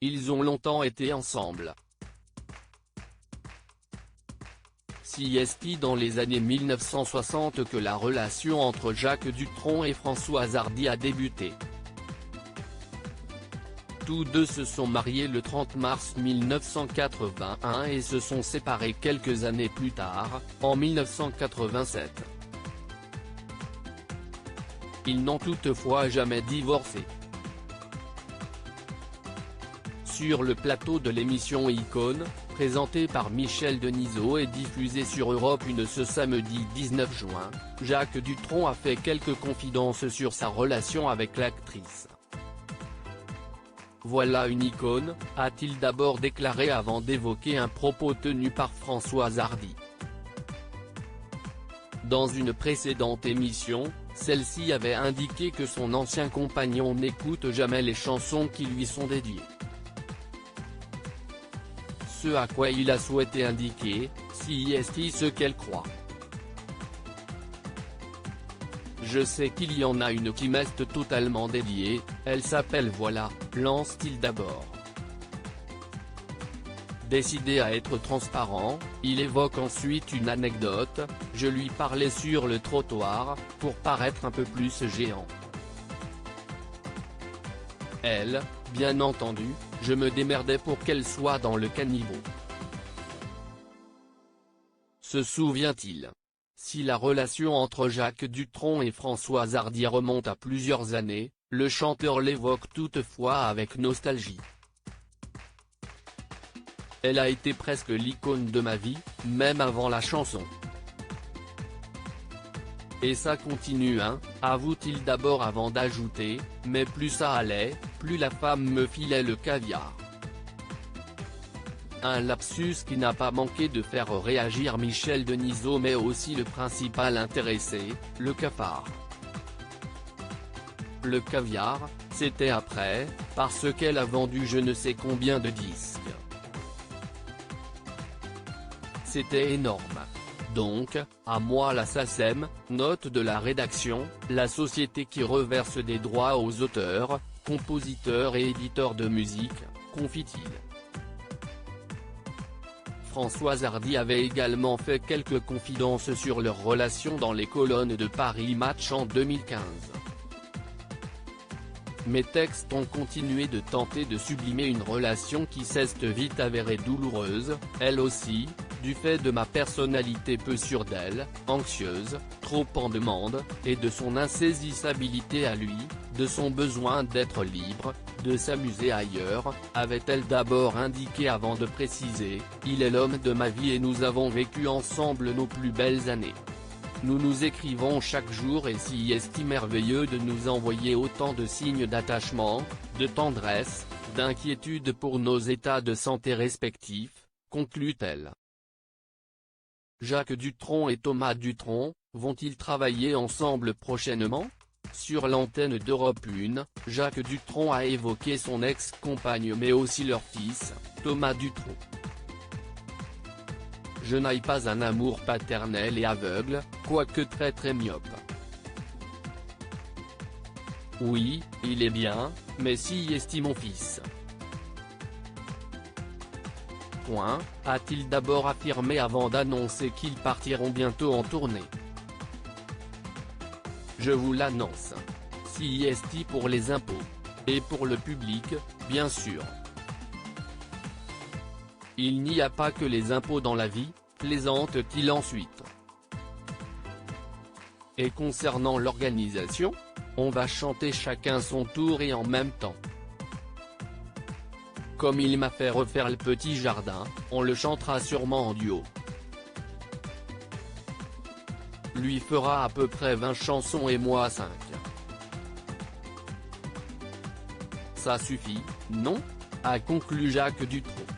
ils ont longtemps été ensemble. Si est dans les années 1960 que la relation entre Jacques Dutronc et Françoise Hardy a débuté. Tous deux se sont mariés le 30 mars 1981 et se sont séparés quelques années plus tard, en 1987. Ils n'ont toutefois jamais divorcé. Sur le plateau de l'émission Icône, présentée par Michel Denisot et diffusée sur Europe 1 ce samedi 19 juin, Jacques Dutronc a fait quelques confidences sur sa relation avec l'actrice. Voilà une icône, a-t-il d'abord déclaré avant d'évoquer un propos tenu par Françoise Hardy. Dans une précédente émission, celle-ci avait indiqué que son ancien compagnon n'écoute jamais les chansons qui lui sont dédiées. Ce à quoi il a souhaité indiquer, si est ce qu'elle croit. Je sais qu'il y en a une qui m'est totalement dédiée, elle s'appelle Voilà, lance-t-il d'abord. Décidé à être transparent, il évoque ensuite une anecdote, je lui parlais sur le trottoir, pour paraître un peu plus géant. Elle, bien entendu, je me démerdais pour qu'elle soit dans le caniveau. Se souvient-il? Si la relation entre Jacques Dutronc et Françoise Hardy remonte à plusieurs années, le chanteur l'évoque toutefois avec nostalgie. Elle a été presque l'icône de ma vie, même avant la chanson. Et ça continue hein, avoue-t-il d'abord avant d'ajouter, mais plus ça allait, plus la femme me filait le caviar. Un lapsus qui n'a pas manqué de faire réagir Michel Denisot mais aussi le principal intéressé, le cafard. Le caviar, c'était après, parce qu'elle a vendu je ne sais combien de disques. C'était énorme. Donc, à moi la SACEM, note de la rédaction, la société qui reverse des droits aux auteurs, compositeurs et éditeurs de musique, confie-t-il. Françoise Hardy avait également fait quelques confidences sur leur relation dans les colonnes de Paris Match en 2015. Mes textes ont continué de tenter de sublimer une relation qui s'est vite avérée douloureuse, elle aussi, du fait de ma personnalité peu sûre d'elle, anxieuse, trop en demande, et de son insaisissabilité à lui, de son besoin d'être libre, de s'amuser ailleurs, avait-elle d'abord indiqué avant de préciser, il est l'homme de ma vie et nous avons vécu ensemble nos plus belles années. Nous nous écrivons chaque jour et si est merveilleux de nous envoyer autant de signes d'attachement, de tendresse, d'inquiétude pour nos états de santé respectifs, conclut-elle. Jacques Dutronc et Thomas Dutronc, vont-ils travailler ensemble prochainement? Sur l'antenne d'Europe 1, Jacques Dutronc a évoqué son ex-compagne mais aussi leur fils, Thomas Dutronc. Je n'ai pas un amour paternel et aveugle, quoique très myope. Oui, il est bien, mais si est mon fils. Point, a-t-il d'abord affirmé avant d'annoncer qu'ils partiront bientôt en tournée. Je vous l'annonce. Si est pour les impôts. Et pour le public, bien sûr. Il n'y a pas que les impôts dans la vie, plaisante-t-il ensuite. Et concernant l'organisation, on va chanter chacun son tour et en même temps. Comme il m'a fait refaire le petit jardin, on le chantera sûrement en duo. Lui fera à peu près 20 chansons et moi 5. Ça suffit, non? A conclu Jacques Dutronc.